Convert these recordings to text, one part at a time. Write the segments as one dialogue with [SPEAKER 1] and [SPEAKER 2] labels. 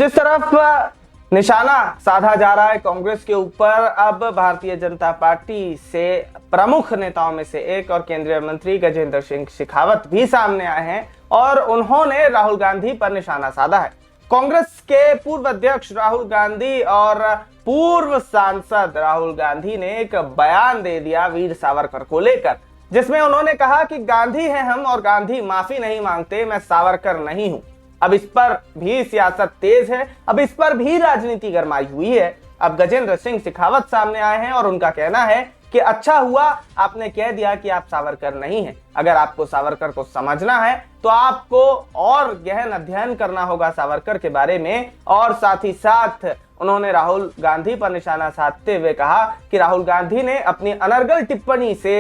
[SPEAKER 1] जिस तरफ निशाना साधा जा रहा है कांग्रेस के ऊपर, अब भारतीय जनता पार्टी से प्रमुख नेताओं में से एक और केंद्रीय मंत्री गजेंद्र सिंह शेखावत भी सामने आए हैं और उन्होंने राहुल गांधी पर निशाना साधा है। कांग्रेस के पूर्व अध्यक्ष राहुल गांधी और पूर्व सांसद राहुल गांधी ने एक बयान दे दिया वीर सावरकर को लेकर, जिसमें उन्होंने कहा कि गांधी हैं हम और गांधी माफी नहीं मांगते, मैं सावरकर नहीं हूं। अब इस पर भी सियासत तेज है, अब इस पर भी राजनीति गरमाई हुई है। अब गजेंद्र सिंह शेखावत सामने आए हैं और उनका कहना है कि अच्छा हुआ आपने कह दिया कि आप सावरकर नहीं हैं। अगर आपको सावरकर को समझना है तो आपको और गहन अध्ययन करना होगा सावरकर के बारे में। और साथ ही साथ उन्होंने राहुल गांधी पर निशाना साधते हुए कहा कि राहुल गांधी ने अपनी अनर्गल टिप्पणी से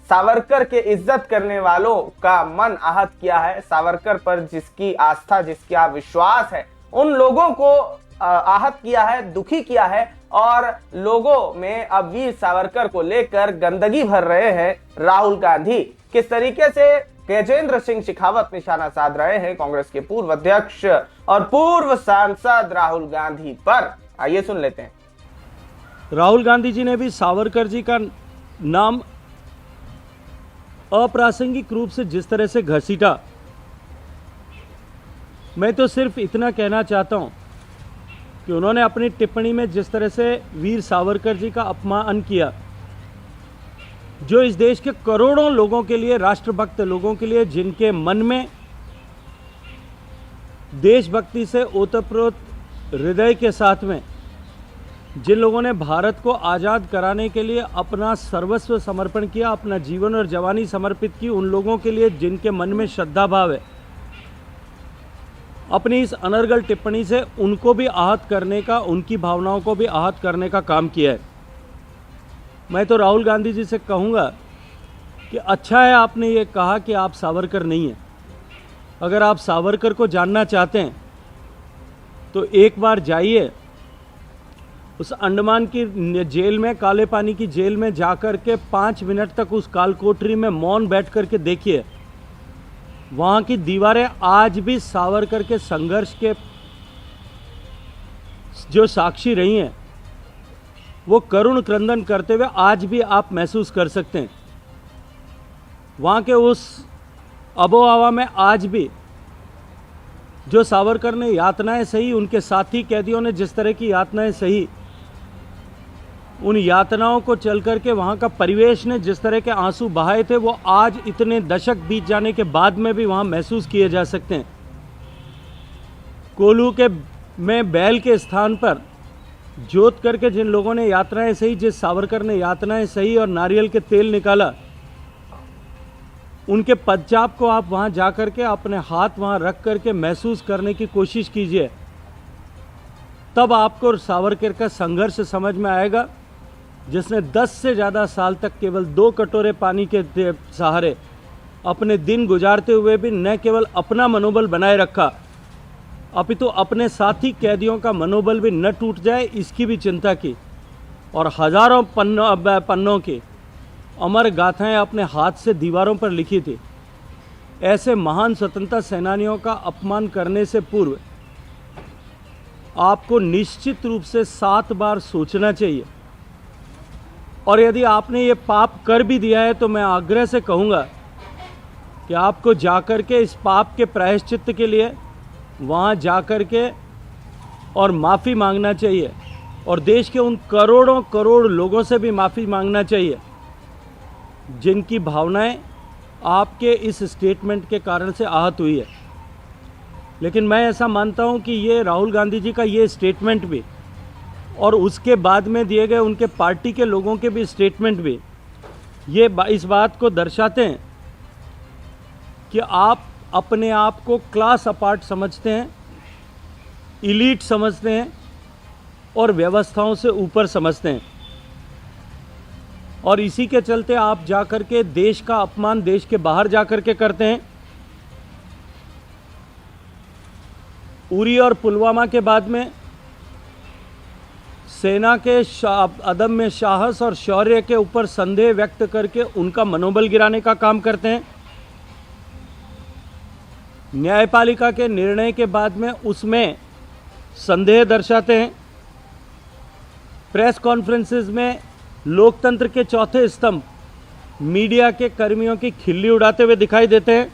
[SPEAKER 1] सावरकर के इज्जत करने वालों का मन आहत किया है। सावरकर पर जिसकी आस्था, जिसका विश्वास है, उन लोगों को आहत किया है, दुखी किया है और लोगों में अब वीर सावरकर को लेकर गंदगी भर रहे हैं राहुल गांधी। किस तरीके से गजेंद्र सिंह शेखावत निशाना साध रहे हैं कांग्रेस के पूर्व अध्यक्ष और पूर्व सांसद राहुल गांधी पर, आइए सुन लेते हैं।
[SPEAKER 2] राहुल गांधी जी ने भी सावरकर जी का नाम अप्रासंगिक रूप से जिस तरह से घसीटा, मैं तो सिर्फ इतना कहना चाहता हूं कि उन्होंने अपनी टिप्पणी में जिस तरह से वीर सावरकर जी का अपमान किया, जो इस देश के करोड़ों लोगों के लिए, राष्ट्रभक्त लोगों के लिए, जिनके मन में देशभक्ति से ओतप्रोत हृदय के साथ में, जिन लोगों ने भारत को आज़ाद कराने के लिए अपना सर्वस्व समर्पण किया, अपना जीवन और जवानी समर्पित की, उन लोगों के लिए जिनके मन में श्रद्धा भाव है, अपनी इस अनर्गल टिप्पणी से उनको भी आहत करने का, उनकी भावनाओं को भी आहत करने का काम किया है। मैं तो राहुल गांधी जी से कहूँगा कि अच्छा है आपने ये कहा कि आप सावरकर नहीं हैं। अगर आप सावरकर को जानना चाहते हैं तो एक बार जाइए उस अंडमान की जेल में, काले पानी की जेल में जाकर के 5 मिनट तक उस कालकोठरी में मौन बैठ कर के देखिए। वहाँ की दीवारें आज भी सावरकर के संघर्ष के जो साक्षी रही हैं, वो करुण क्रंदन करते हुए आज भी आप महसूस कर सकते हैं। वहाँ के उस आबो हवा में आज भी जो सावरकर ने यातनाएं सही, उनके साथी कैदियों ने जिस तरह की यातनाएं सही, उन यातनाओं को चल कर के वहाँ का परिवेश ने जिस तरह के आंसू बहाए थे, वो आज इतने दशक बीत जाने के बाद में भी वहाँ महसूस किए जा सकते हैं। कोल्हू के में बैल के स्थान पर जोत करके जिन लोगों ने यातनाएं सही, जिस सावरकर ने यातनाएं सही और नारियल के तेल निकाला, उनके पदचाप को आप वहाँ जा कर के अपने हाथ वहाँ रख करके महसूस करने की कोशिश कीजिए। तब आपको सावरकर का संघर्ष समझ में आएगा, जिसने 10 से ज़्यादा साल तक केवल 2 कटोरे पानी के सहारे अपने दिन गुजारते हुए भी न केवल अपना मनोबल बनाए रखा, अपितु अपने साथी कैदियों का मनोबल भी न टूट जाए, इसकी भी चिंता की और हजारों पन्नों की अमर गाथाएं अपने हाथ से दीवारों पर लिखी थी। ऐसे महान स्वतंत्रता सेनानियों का अपमान करने से पूर्व आपको निश्चित रूप से 7 बार सोचना चाहिए। और यदि आपने ये पाप कर भी दिया है तो मैं आग्रह से कहूँगा कि आपको जाकर के इस पाप के प्रायश्चित्त के लिए वहाँ जाकर के और माफ़ी मांगना चाहिए और देश के उन करोड़ों करोड़ लोगों से भी माफ़ी मांगना चाहिए जिनकी भावनाएं आपके इस स्टेटमेंट के कारण से आहत हुई है। लेकिन मैं ऐसा मानता हूं कि ये राहुल गांधी जी का ये स्टेटमेंट भी और उसके बाद में दिए गए उनके पार्टी के लोगों के भी स्टेटमेंट भी ये इस बात को दर्शाते हैं कि आप अपने आप को क्लास अपार्ट समझते हैं, इलीट समझते हैं और व्यवस्थाओं से ऊपर समझते हैं। और इसी के चलते आप जाकर के देश का अपमान देश के बाहर जाकर के करते हैं। उरी और पुलवामा के बाद में सेना के अदम्य साहस और शौर्य के ऊपर संदेह व्यक्त करके उनका मनोबल गिराने का काम करते हैं। न्यायपालिका के निर्णय के बाद में उसमें संदेह दर्शाते हैं। प्रेस कॉन्फ्रेंसेस में लोकतंत्र के चौथे स्तंभ मीडिया के कर्मियों की खिल्ली उड़ाते हुए दिखाई देते हैं।